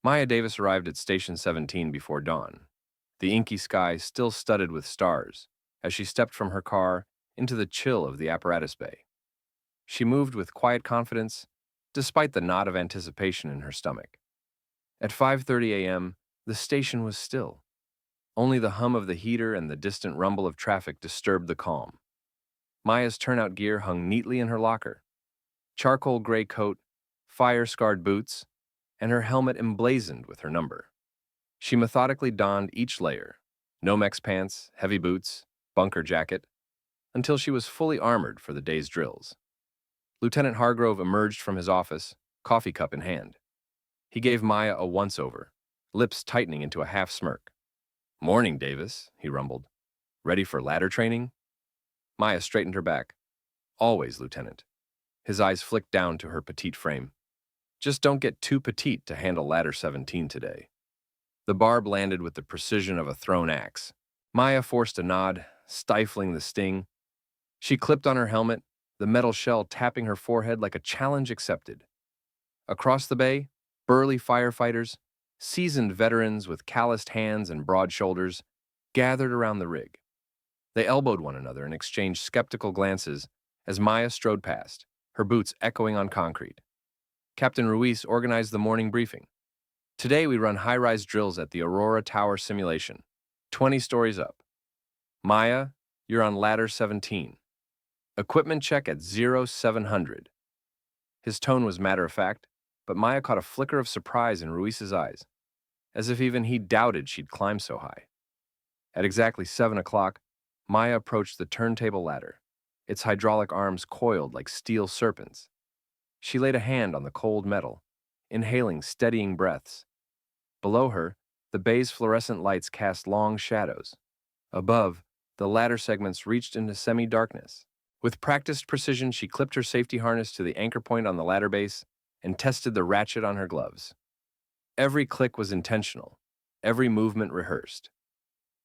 Maya Davis arrived at Station 17 before dawn, the inky sky still studded with stars, as she stepped from her car into the chill of the apparatus bay. She moved with quiet confidence, despite the knot of anticipation in her stomach. At 5:30 a.m., the station was still. Only the hum of the heater and the distant rumble of traffic disturbed the calm. Maya's turnout gear hung neatly in her locker. Charcoal gray coat, fire-scarred boots, and her helmet emblazoned with her number. She methodically donned each layer, Nomex pants, heavy boots, bunker jacket, until she was fully armored for the day's drills. Lieutenant Hargrove emerged from his office, coffee cup in hand. He gave Maya a once-over, lips tightening into a half-smirk. "Morning, Davis," he rumbled. "Ready for ladder training?" Maya straightened her back. "Always, Lieutenant." His eyes flicked down to her petite frame. "Just don't get too petite to handle ladder 17 today." The barb landed with the precision of a thrown axe. Maya forced a nod, stifling the sting. She clipped on her helmet, the metal shell tapping her forehead like a challenge accepted. Across the bay, burly firefighters, seasoned veterans with calloused hands and broad shoulders, gathered around the rig. They elbowed one another and exchanged skeptical glances as Maya strode past, her boots echoing on concrete. Captain Ruiz organized the morning briefing. "Today we run high-rise drills at the Aurora Tower simulation, 20 stories up. Maya, you're on ladder 17. Equipment check at 0700. His tone was matter-of-fact, but Maya caught a flicker of surprise in Ruiz's eyes, as if even he doubted she'd climb so high. At exactly 7 o'clock, Maya approached the turntable ladder, its hydraulic arms coiled like steel serpents. She laid a hand on the cold metal, inhaling steadying breaths. Below her, the bay's fluorescent lights cast long shadows. Above, the ladder segments reached into semi-darkness. With practiced precision, she clipped her safety harness to the anchor point on the ladder base and tested the ratchet on her gloves. Every click was intentional, every movement rehearsed.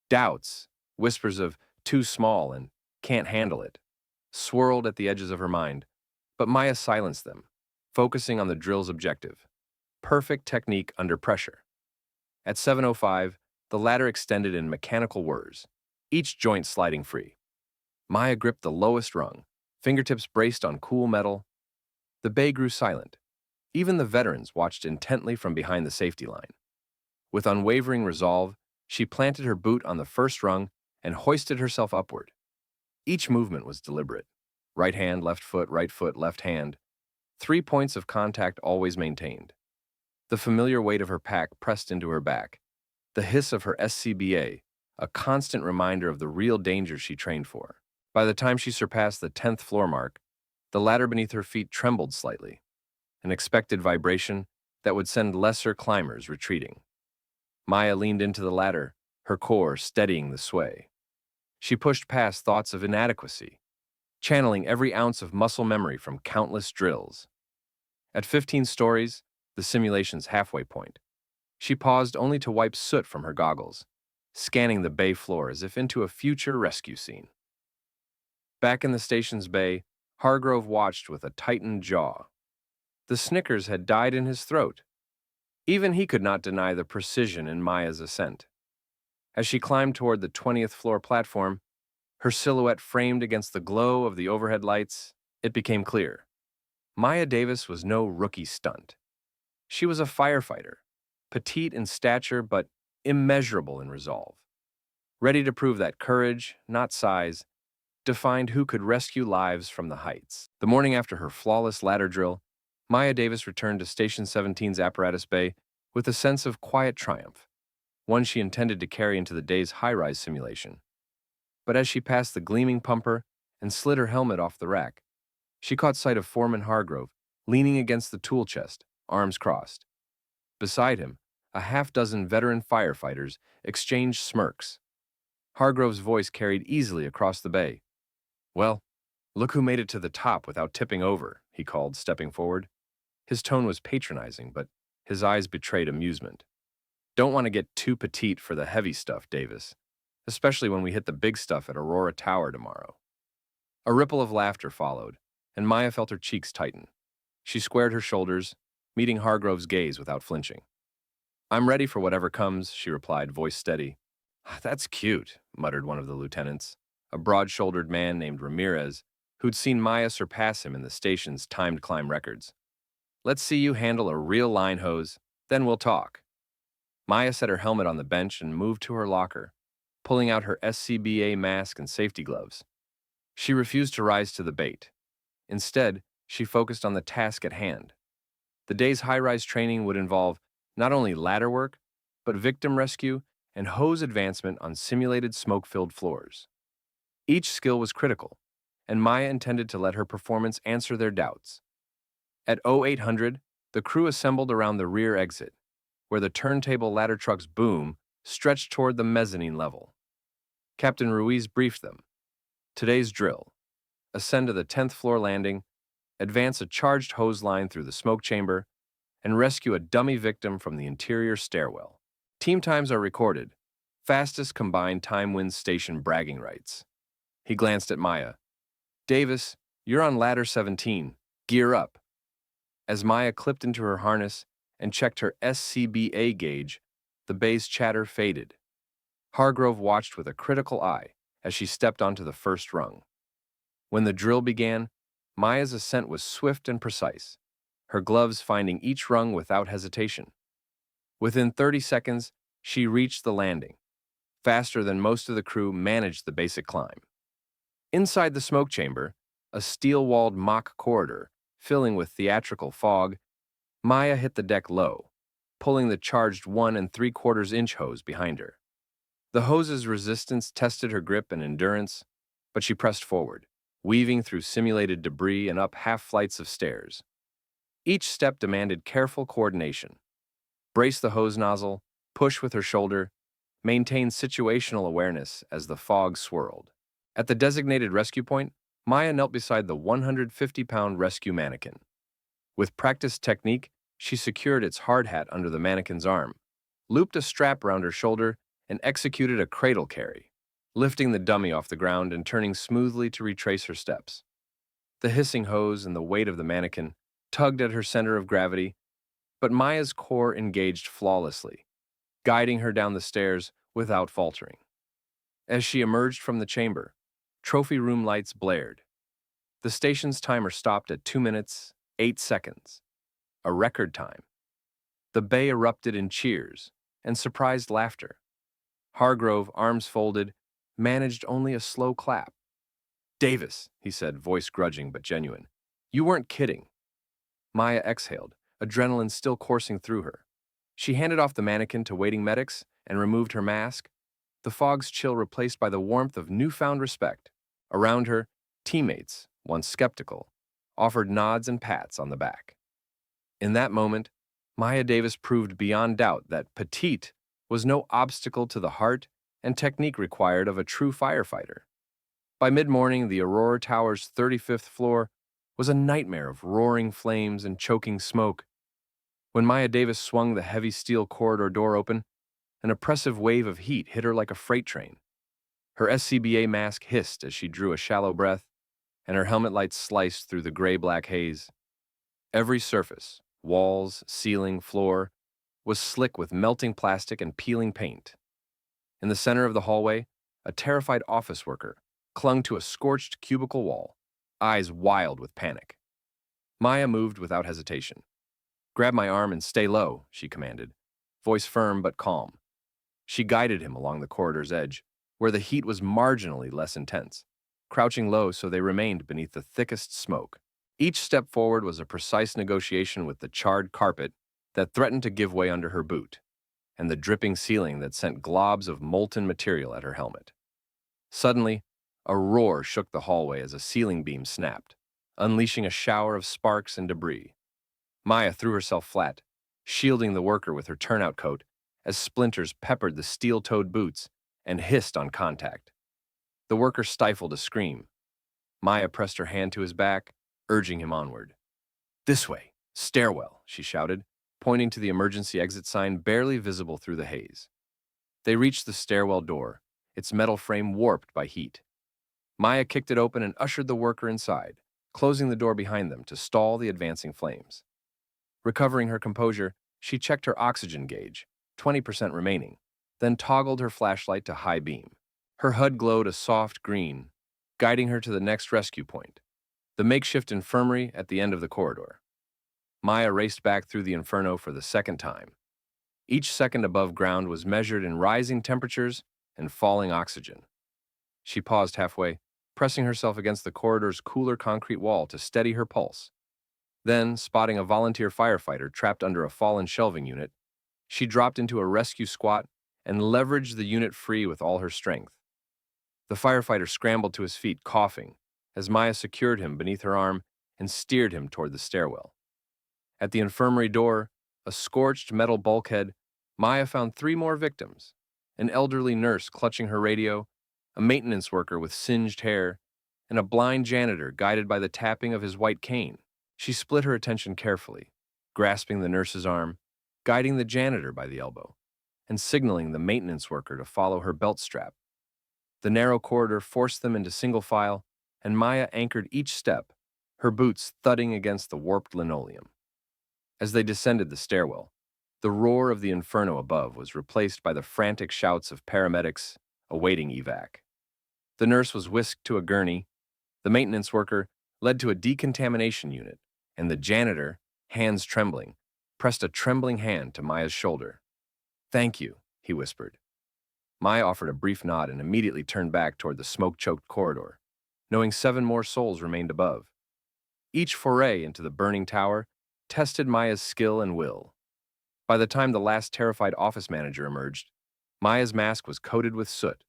Doubts, whispers of "too small" and "can't handle it," swirled at the edges of her mind, but Maya silenced them, focusing on the drill's objective: perfect technique under pressure. At 7:05, the ladder extended in mechanical whirs, each joint sliding free. Maya gripped the lowest rung, fingertips braced on cool metal. The bay grew silent. Even the veterans watched intently from behind the safety line. With unwavering resolve, she planted her boot on the first rung and hoisted herself upward. Each movement was deliberate. Right hand, left hand. 3 points of contact always maintained. The familiar weight of her pack pressed into her back. The hiss of her SCBA, a constant reminder of the real danger she trained for. By the time she surpassed the 10th floor mark, the ladder beneath her feet trembled slightly, an expected vibration that would send lesser climbers retreating. Maya leaned into the ladder, her core steadying the sway. She pushed past thoughts of inadequacy, channeling every ounce of muscle memory from countless drills. At 15 stories, the simulation's halfway point, she paused only to wipe soot from her goggles, scanning the bay floor as if into a future rescue scene. Back in the station's bay, Hargrove watched with a tightened jaw. The snickers had died in his throat. Even he could not deny the precision in Maya's ascent. As she climbed toward the 20th floor platform, her silhouette framed against the glow of the overhead lights, it became clear. Maya Davis was no rookie stunt. She was a firefighter, petite in stature but immeasurable in resolve, ready to prove that courage, not size, defined who could rescue lives from the heights. The morning after her flawless ladder drill, Maya Davis returned to Station 17's apparatus bay with a sense of quiet triumph, one she intended to carry into the day's high-rise simulation. But as she passed the gleaming pumper and slid her helmet off the rack, she caught sight of Foreman Hargrove leaning against the tool chest, arms crossed. Beside him, a half-dozen veteran firefighters exchanged smirks. Hargrove's voice carried easily across the bay. "Well, look who made it to the top without tipping over," he called, stepping forward. His tone was patronizing, but his eyes betrayed amusement. "Don't want to get too petite for the heavy stuff, Davis, especially when we hit the big stuff at Aurora Tower tomorrow." A ripple of laughter followed, and Maya felt her cheeks tighten. She squared her shoulders, meeting Hargrove's gaze without flinching. I'm ready for whatever comes, she replied, voice steady. That's cute, muttered one of the lieutenants, a broad-shouldered man named Ramirez, who'd seen Maya surpass him in the station's timed climb records. Let's see you handle a real line hose, then we'll talk. Maya set her helmet on the bench and moved to her locker, pulling out her SCBA mask and safety gloves. She refused to rise to the bait. Instead, she focused on the task at hand. The day's high-rise training would involve not only ladder work, but victim rescue and hose advancement on simulated smoke-filled floors. Each skill was critical, and Maya intended to let her performance answer their doubts. At 0800, the crew assembled around the rear exit, where the turntable ladder truck's boom stretched toward the mezzanine level. Captain Ruiz briefed them. Today's drill: ascend to the 10th floor landing, advance a charged hose line through the smoke chamber, and rescue a dummy victim from the interior stairwell. Team times are recorded. Fastest combined time wins station bragging rights. He glanced at Maya. Davis, you're on ladder 17. Gear up. As Maya clipped into her harness and checked her SCBA gauge, the bay's chatter faded. Hargrove watched with a critical eye as she stepped onto the first rung. When the drill began, Maya's ascent was swift and precise, her gloves finding each rung without hesitation. Within 30 seconds, she reached the landing, faster than most of the crew managed the basic climb. Inside the smoke chamber, a steel-walled mock corridor filling with theatrical fog, Maya hit the deck low, pulling the charged 1 3/4-inch hose behind her. The hose's resistance tested her grip and endurance, but she pressed forward, weaving through simulated debris and up half flights of stairs. Each step demanded careful coordination. Brace the hose nozzle, push with her shoulder, maintain situational awareness as the fog swirled. At the designated rescue point, Maya knelt beside the 150-pound rescue mannequin. With practiced technique, she secured its hard hat under the mannequin's arm, looped a strap around her shoulder, and executed a cradle carry, lifting the dummy off the ground and turning smoothly to retrace her steps. The hissing hose and the weight of the mannequin tugged at her center of gravity, but Maya's core engaged flawlessly, guiding her down the stairs without faltering. As she emerged from the chamber, trophy room lights blared. The station's timer stopped at 2 minutes, 8 seconds, a record time. The bay erupted in cheers and surprised laughter. Hargrove, arms folded, managed only a slow clap. Davis, he said, voice grudging but genuine. You weren't kidding. Maya exhaled, adrenaline still coursing through her. She handed off the mannequin to waiting medics and removed her mask, the fog's chill replaced by the warmth of newfound respect. Around her, teammates, once skeptical, offered nods and pats on the back. In that moment, Maya Davis proved beyond doubt that Petite was no obstacle to the heart and technique required of a true firefighter. By mid-morning, the Aurora Tower's 35th floor was a nightmare of roaring flames and choking smoke. When Maya Davis swung the heavy steel corridor door open, an oppressive wave of heat hit her like a freight train. Her SCBA mask hissed as she drew a shallow breath, and her helmet lights sliced through the gray-black haze. Every surface, walls, ceiling, floor, was slick with melting plastic and peeling paint. In the center of the hallway, a terrified office worker clung to a scorched cubicle wall, eyes wild with panic. Maya moved without hesitation. Grab my arm and stay low, she commanded, voice firm but calm. She guided him along the corridor's edge, where the heat was marginally less intense, crouching low so they remained beneath the thickest smoke. Each step forward was a precise negotiation with the charred carpet that threatened to give way under her boot, and the dripping ceiling that sent globs of molten material at her helmet. Suddenly, a roar shook the hallway as a ceiling beam snapped, unleashing a shower of sparks and debris. Maya threw herself flat, shielding the worker with her turnout coat as splinters peppered the steel-toed boots and hissed on contact. The worker stifled a scream. Maya pressed her hand to his back, urging him onward. This way, stairwell, she shouted, pointing to the emergency exit sign barely visible through the haze. They reached the stairwell door, its metal frame warped by heat. Maya kicked it open and ushered the worker inside, closing the door behind them to stall the advancing flames. Recovering her composure, she checked her oxygen gauge, 20% remaining, then toggled her flashlight to high beam. Her HUD glowed a soft green, guiding her to the next rescue point, the makeshift infirmary at the end of the corridor. Maya raced back through the Inferno for the second time. Each second above ground was measured in rising temperatures and falling oxygen. She paused halfway, pressing herself against the corridor's cooler concrete wall to steady her pulse. Then, spotting a volunteer firefighter trapped under a fallen shelving unit, she dropped into a rescue squat and leveraged the unit free with all her strength. The firefighter scrambled to his feet, coughing, as Maya secured him beneath her arm and steered him toward the stairwell. At the infirmary door, a scorched metal bulkhead, Maya found 3 more victims: an elderly nurse clutching her radio, a maintenance worker with singed hair, and a blind janitor guided by the tapping of his white cane. She split her attention carefully, grasping the nurse's arm, guiding the janitor by the elbow, and signaling the maintenance worker to follow her belt strap. The narrow corridor forced them into single file, and Maya anchored each step, her boots thudding against the warped linoleum. As they descended the stairwell, the roar of the inferno above was replaced by the frantic shouts of paramedics awaiting evac. The nurse was whisked to a gurney, the maintenance worker led to a decontamination unit, and the janitor, hands trembling, pressed a trembling hand to Maya's shoulder. "Thank you," he whispered. Maya offered a brief nod and immediately turned back toward the smoke-choked corridor, knowing 7 more souls remained above. Each foray into the burning tower tested Maya's skill and will. By the time the last terrified office manager emerged, Maya's mask was coated with soot,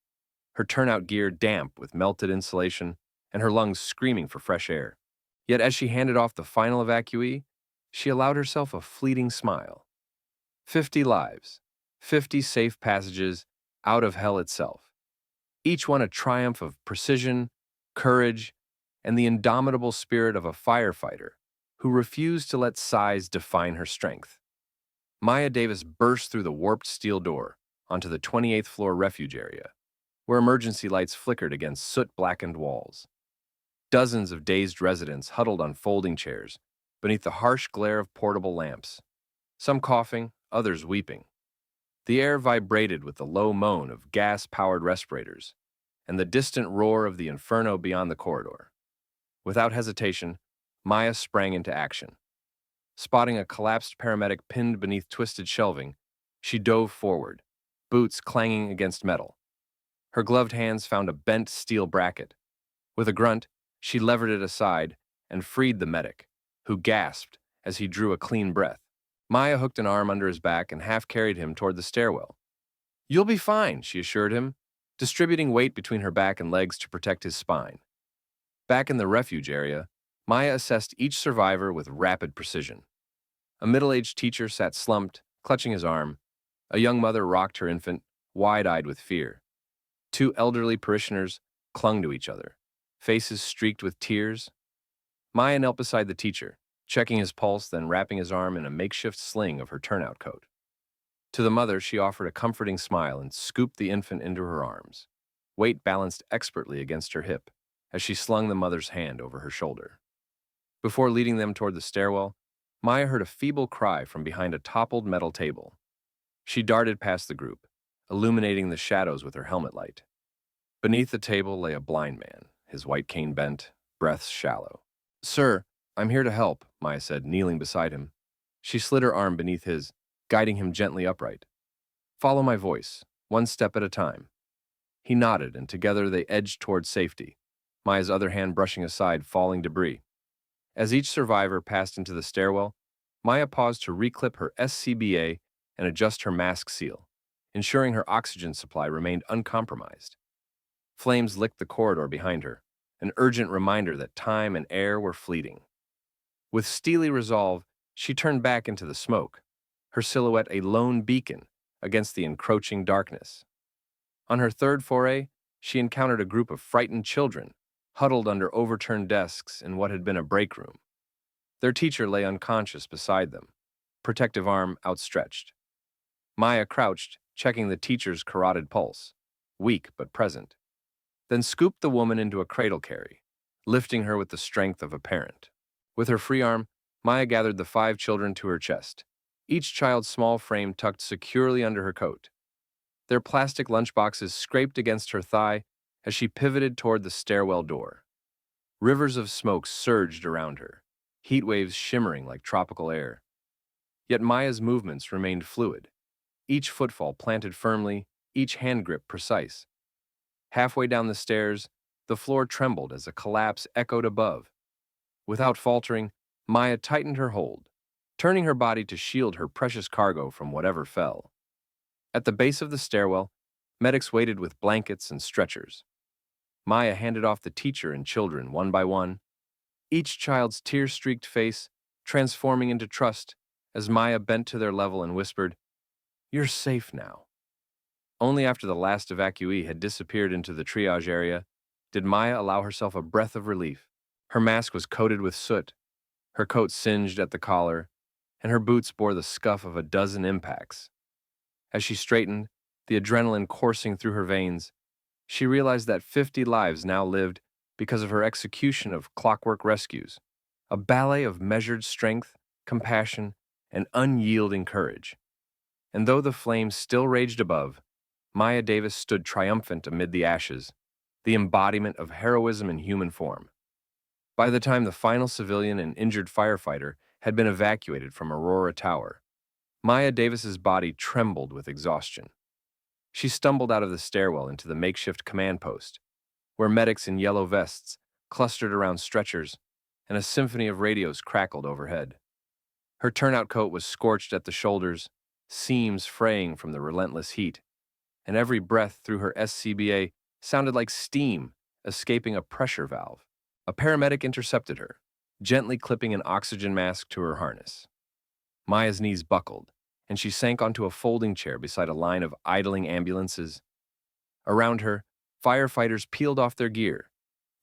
her turnout gear damp with melted insulation, and her lungs screaming for fresh air. Yet as she handed off the final evacuee, she allowed herself a fleeting smile. 50 lives, 50 safe passages out of hell itself. Each one a triumph of precision, courage, and the indomitable spirit of a firefighter who refused to let size define her strength. Maya Davis burst through the warped steel door onto the 28th floor refuge area, where emergency lights flickered against soot-blackened walls. Dozens of dazed residents huddled on folding chairs beneath the harsh glare of portable lamps, some coughing, others weeping. The air vibrated with the low moan of gas-powered respirators and the distant roar of the inferno beyond the corridor. Without hesitation, Maya sprang into action. Spotting a collapsed paramedic pinned beneath twisted shelving, she dove forward, boots clanging against metal. Her gloved hands found a bent steel bracket. With a grunt, she levered it aside and freed the medic, who gasped as he drew a clean breath. Maya hooked an arm under his back and half-carried him toward the stairwell. "You'll be fine," she assured him, distributing weight between her back and legs to protect his spine. Back in the refuge area, Maya assessed each survivor with rapid precision. A middle-aged teacher sat slumped, clutching his arm. A young mother rocked her infant, wide-eyed with fear. 2 elderly parishioners clung to each other, faces streaked with tears. Maya knelt beside the teacher, checking his pulse, then wrapping his arm in a makeshift sling of her turnout coat. To the mother, she offered a comforting smile and scooped the infant into her arms, weight balanced expertly against her hip, as she slung the mother's hand over her shoulder. Before leading them toward the stairwell, Maya heard a feeble cry from behind a toppled metal table. She darted past the group, illuminating the shadows with her helmet light. Beneath the table lay a blind man, his white cane bent, breaths shallow. "Sir, I'm here to help," Maya said, kneeling beside him. She slid her arm beneath his, guiding him gently upright. "Follow my voice, one step at a time." He nodded, and together they edged toward safety, Maya's other hand brushing aside falling debris. As each survivor passed into the stairwell, Maya paused to reclip her SCBA and adjust her mask seal, ensuring her oxygen supply remained uncompromised. Flames licked the corridor behind her, an urgent reminder that time and air were fleeting. With steely resolve, she turned back into the smoke, her silhouette a lone beacon against the encroaching darkness. On her third foray, she encountered a group of frightened children, huddled under overturned desks in what had been a break room. Their teacher lay unconscious beside them, protective arm outstretched. Maya crouched, checking the teacher's carotid pulse, weak but present, then scooped the woman into a cradle carry, lifting her with the strength of a parent. With her free arm, Maya gathered the 5 children to her chest, each child's small frame tucked securely under her coat. Their plastic lunchboxes scraped against her thigh as she pivoted toward the stairwell door. Rivers of smoke surged around her, heat waves shimmering like tropical air. Yet Maya's movements remained fluid, each footfall planted firmly, each hand grip precise. Halfway down the stairs, the floor trembled as a collapse echoed above. Without faltering, Maya tightened her hold, turning her body to shield her precious cargo from whatever fell. At the base of the stairwell, medics waited with blankets and stretchers. Maya handed off the teacher and children one by one, each child's tear-streaked face transforming into trust as Maya bent to their level and whispered, "You're safe now." Only after the last evacuee had disappeared into the triage area did Maya allow herself a breath of relief. Her mask was coated with soot, her coat singed at the collar, and her boots bore the scuff of a dozen impacts. As she straightened, the adrenaline coursing through her veins, she realized that 50 lives now lived because of her execution of clockwork rescues, a ballet of measured strength, compassion, and unyielding courage. And though the flames still raged above, Maya Davis stood triumphant amid the ashes, the embodiment of heroism in human form. By the time the final civilian and injured firefighter had been evacuated from Aurora Tower, Maya Davis's body trembled with exhaustion. She stumbled out of the stairwell into the makeshift command post, where medics in yellow vests clustered around stretchers and a symphony of radios crackled overhead. Her turnout coat was scorched at the shoulders, seams fraying from the relentless heat, and every breath through her SCBA sounded like steam escaping a pressure valve. A paramedic intercepted her, gently clipping an oxygen mask to her harness. Maya's knees buckled, and she sank onto a folding chair beside a line of idling ambulances. Around her, firefighters peeled off their gear,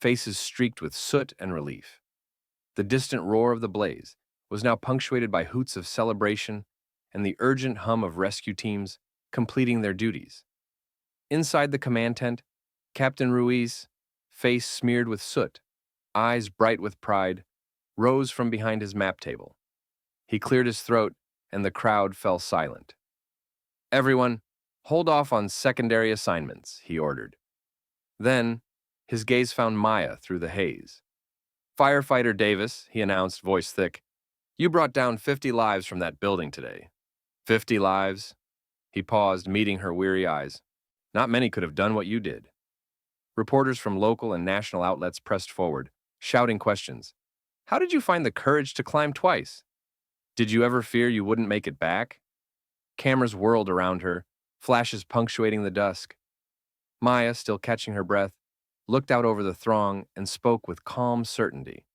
faces streaked with soot and relief. The distant roar of the blaze was now punctuated by hoots of celebration and the urgent hum of rescue teams completing their duties. Inside the command tent, Captain Ruiz, face smeared with soot, eyes bright with pride, rose from behind his map table. He cleared his throat, and the crowd fell silent. "Everyone, hold off on secondary assignments," he ordered. Then, his gaze found Maya through the haze. "Firefighter Davis," he announced, voice thick, "you brought down 50 lives from that building today." 50 lives? He paused, meeting her weary eyes. "Not many could have done what you did." Reporters from local and national outlets pressed forward, shouting questions. "How did you find the courage to climb twice? Did you ever fear you wouldn't make it back?" Cameras whirled around her, flashes punctuating the dusk. Maya, still catching her breath, looked out over the throng and spoke with calm certainty.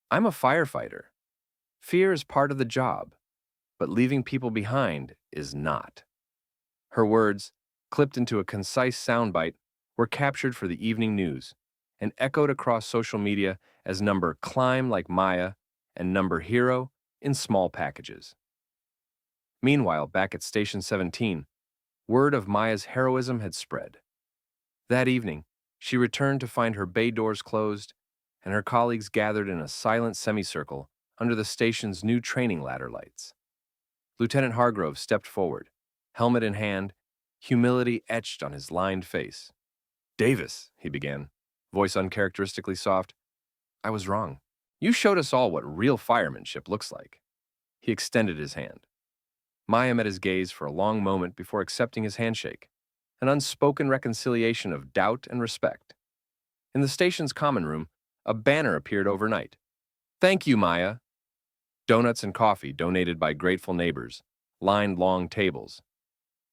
"I'm a firefighter. Fear is part of the job, but leaving people behind is not." Her words, clipped into a concise soundbite, were captured for the evening news and echoed across social media as number "Climb Like Maya" and number "Hero" in small packages. Meanwhile, back at Station 17, word of Maya's heroism had spread. That evening, she returned to find her bay doors closed and her colleagues gathered in a silent semicircle under the station's new training ladder lights. Lieutenant Hargrove stepped forward, helmet in hand, humility etched on his lined face. "Davis," he began, voice uncharacteristically soft, "I was wrong. You showed us all what real firemanship looks like." He extended his hand. Maya met his gaze for a long moment before accepting his handshake, an unspoken reconciliation of doubt and respect. In the station's common room, a banner appeared overnight. "Thank you, Maya." Donuts and coffee donated by grateful neighbors lined long tables.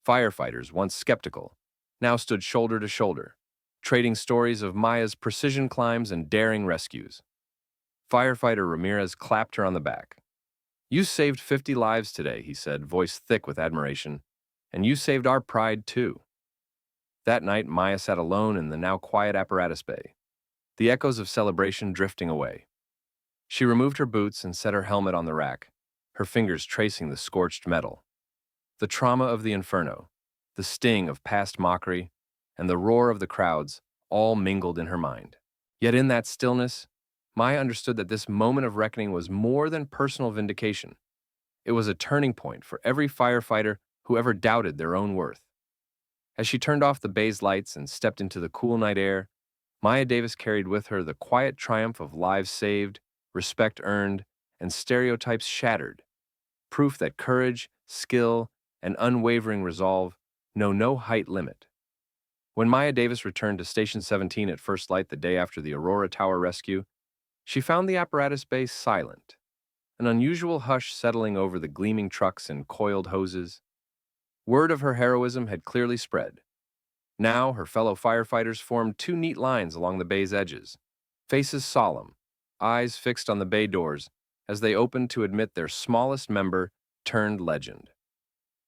Firefighters, once skeptical, now stood shoulder to shoulder, trading stories of Maya's precision climbs and daring rescues. Firefighter Ramirez clapped her on the back. "You saved 50 lives today," he said, voice thick with admiration, "and you saved our pride too." That night, Maya sat alone in the now quiet apparatus bay, the echoes of celebration drifting away. She removed her boots and set her helmet on the rack, her fingers tracing the scorched metal. The trauma of the Inferno, the sting of past mockery, and the roar of the crowds all mingled in her mind. Yet in that stillness, Maya understood that this moment of reckoning was more than personal vindication. It was a turning point for every firefighter who ever doubted their own worth. As she turned off the bay's lights and stepped into the cool night air, Maya Davis carried with her the quiet triumph of lives saved, respect earned, and stereotypes shattered, proof that courage, skill, and unwavering resolve know no height limit. When Maya Davis returned to Station 17 at first light the day after the Aurora Tower rescue, she found the apparatus bay silent, an unusual hush settling over the gleaming trucks and coiled hoses. Word of her heroism had clearly spread. Now, her fellow firefighters formed two neat lines along the bay's edges, faces solemn, eyes fixed on the bay doors as they opened to admit their smallest member turned legend.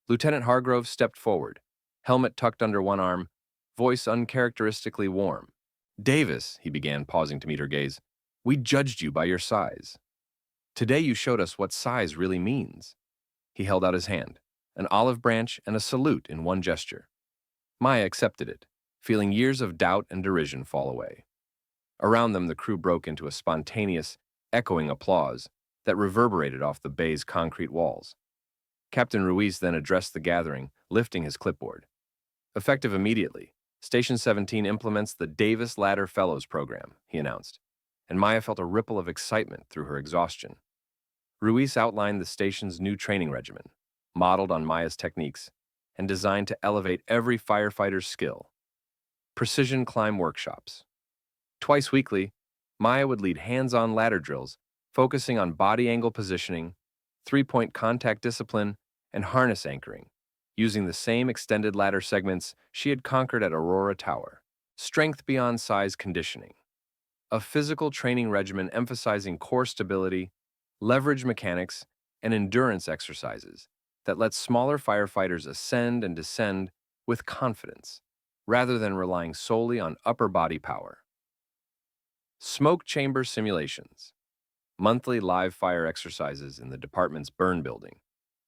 Lieutenant Hargrove stepped forward, helmet tucked under one arm, voice uncharacteristically warm. "Davis," he began, pausing to meet her gaze, "we judged you by your size. Today you showed us what size really means." He held out his hand, an olive branch and a salute in one gesture. Maya accepted it, feeling years of doubt and derision fall away. Around them, the crew broke into a spontaneous, echoing applause that reverberated off the bay's concrete walls. Captain Ruiz then addressed the gathering, lifting his clipboard. "Effective immediately, Station 17 implements the Davis Ladder Fellows Program," he announced, and Maya felt a ripple of excitement through her exhaustion. Ruiz outlined the station's new training regimen, modeled on Maya's techniques, and designed to elevate every firefighter's skill. Precision climb workshops. Twice weekly, Maya would lead hands-on ladder drills, focusing on body angle positioning, three-point contact discipline, and harness anchoring, using the same extended ladder segments she had conquered at Aurora Tower. Strength beyond size conditioning. A physical training regimen emphasizing core stability, leverage mechanics, and endurance exercises that lets smaller firefighters ascend and descend with confidence, rather than relying solely on upper body power. Smoke chamber simulations. Monthly live fire exercises in the department's burn building,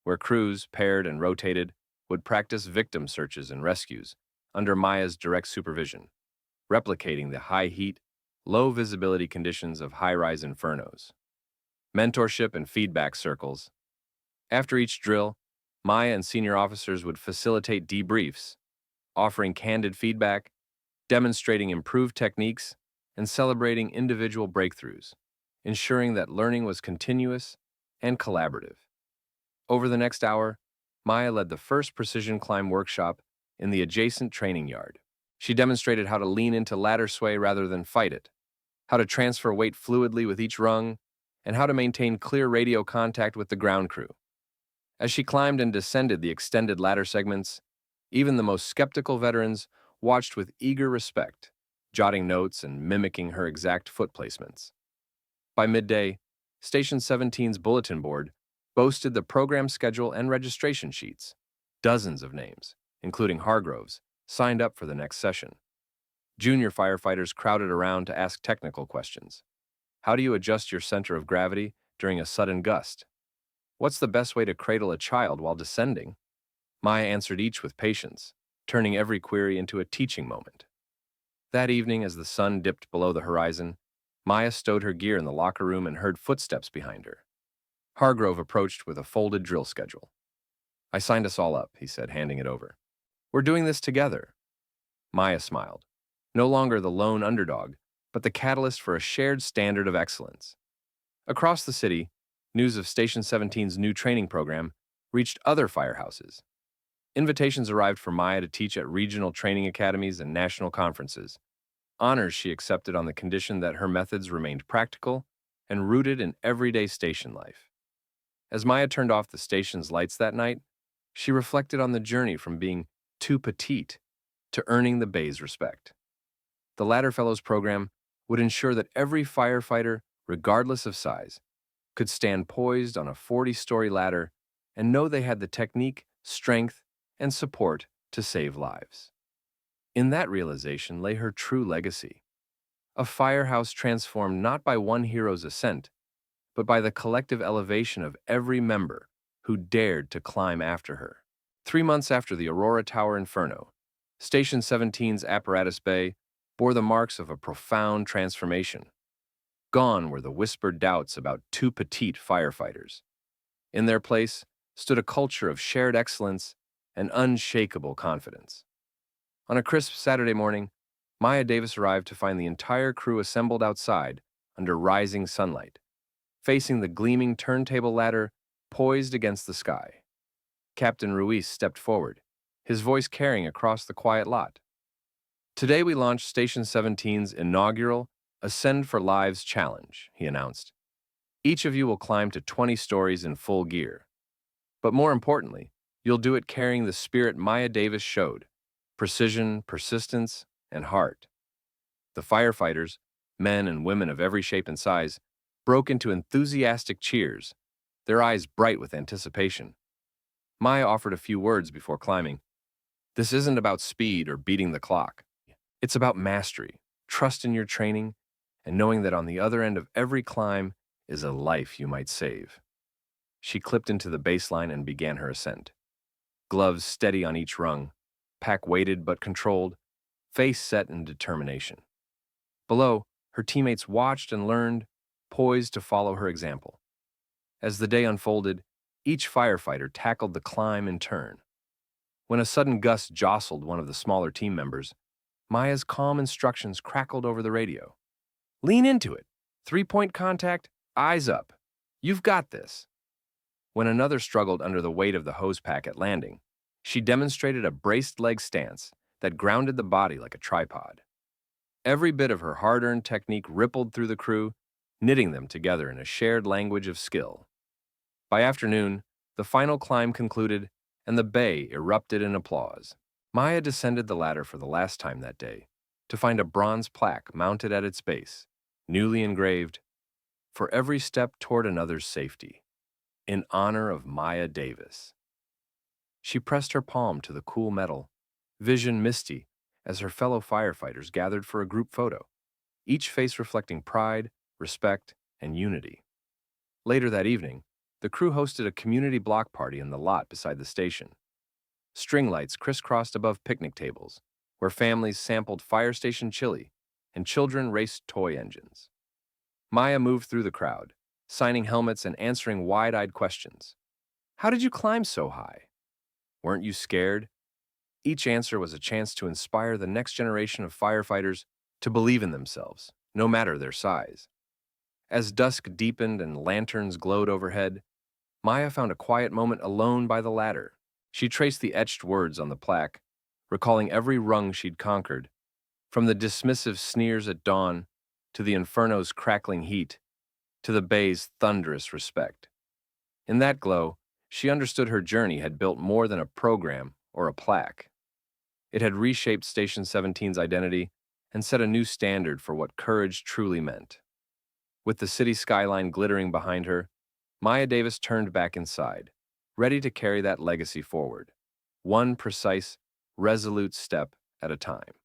where crews, paired and rotated, would practice victim searches and rescues under Maya's direct supervision, replicating the high heat, low visibility conditions of high-rise infernos. Mentorship and feedback circles. After each drill, Maya and senior officers would facilitate debriefs, offering candid feedback, demonstrating improved techniques, and celebrating individual breakthroughs, ensuring that learning was continuous and collaborative. Over the next hour, Maya led the first precision climb workshop in the adjacent training yard. She demonstrated how to lean into ladder sway rather than fight it, how to transfer weight fluidly with each rung, and how to maintain clear radio contact with the ground crew. As she climbed and descended the extended ladder segments, even the most skeptical veterans watched with eager respect, jotting notes and mimicking her exact foot placements. By midday, Station 17's bulletin board boasted the program schedule and registration sheets. Dozens of names, including Hargrove's, signed up for the next session. Junior firefighters crowded around to ask technical questions. How do you adjust your center of gravity during a sudden gust? What's the best way to cradle a child while descending? Maya answered each with patience, turning every query into a teaching moment. That evening, as the sun dipped below the horizon, Maya stowed her gear in the locker room and heard footsteps behind her. Hargrove approached with a folded drill schedule. "I signed us all up," he said, handing it over. "We're doing this together." Maya smiled. No longer the lone underdog, but the catalyst for a shared standard of excellence. Across the city, news of Station 17's new training program reached other firehouses. Invitations arrived for Maya to teach at regional training academies and national conferences, honors she accepted on the condition that her methods remained practical and rooted in everyday station life. As Maya turned off the station's lights that night, she reflected on the journey from being too petite to earning the bay's respect. The Ladder Fellows program would ensure that every firefighter, regardless of size, could stand poised on a 40-story ladder and know they had the technique, strength, and support to save lives. In that realization lay her true legacy. A firehouse transformed not by one hero's ascent, but by the collective elevation of every member who dared to climb after her. 3 months after the Aurora Tower Inferno, Station 17's apparatus bay bore the marks of a profound transformation. Gone were the whispered doubts about too petite firefighters. In their place stood a culture of shared excellence and unshakable confidence. On a crisp Saturday morning, Maya Davis arrived to find the entire crew assembled outside under rising sunlight, facing the gleaming turntable ladder poised against the sky. Captain Ruiz stepped forward, his voice carrying across the quiet lot. Today we launched Station 17's inaugural Ascend for Lives challenge, he announced. Each of you will climb to 20 stories in full gear. But more importantly, you'll do it carrying the spirit Maya Davis showed: precision, persistence, and heart. The firefighters, men and women of every shape and size, broke into enthusiastic cheers, their eyes bright with anticipation. Maya offered a few words before climbing. This isn't about speed or beating the clock. It's about mastery, trust in your training, and knowing that on the other end of every climb is a life you might save. She clipped into the baseline and began her ascent. Gloves steady on each rung, pack weighted but controlled, face set in determination. Below, her teammates watched and learned, poised to follow her example. As the day unfolded, each firefighter tackled the climb in turn. When a sudden gust jostled one of the smaller team members, Maya's calm instructions crackled over the radio. Lean into it. 3-point contact, eyes up. You've got this. When another struggled under the weight of the hose pack at landing, she demonstrated a braced leg stance that grounded the body like a tripod. Every bit of her hard-earned technique rippled through the crew, knitting them together in a shared language of skill. By afternoon, the final climb concluded, and the bay erupted in applause. Maya descended the ladder for the last time that day, to find a bronze plaque mounted at its base, newly engraved, "For every step toward another's safety," in honor of Maya Davis. She pressed her palm to the cool metal, vision misty as her fellow firefighters gathered for a group photo, each face reflecting pride, respect, and unity. Later that evening, the crew hosted a community block party in the lot beside the station. String lights crisscrossed above picnic tables, where families sampled fire station chili and children raced toy engines. Maya moved through the crowd, signing helmets and answering wide-eyed questions. How did you climb so high? Weren't you scared? Each answer was a chance to inspire the next generation of firefighters to believe in themselves, no matter their size. As dusk deepened and lanterns glowed overhead, Maya found a quiet moment alone by the ladder. She traced the etched words on the plaque, recalling every rung she'd conquered, from the dismissive sneers at dawn to the Inferno's crackling heat, to the bay's thunderous respect. In that glow, she understood her journey had built more than a program or a plaque. It had reshaped Station 17's identity and set a new standard for what courage truly meant. With the city skyline glittering behind her, Maya Davis turned back inside, ready to carry that legacy forward, one precise, resolute step at a time.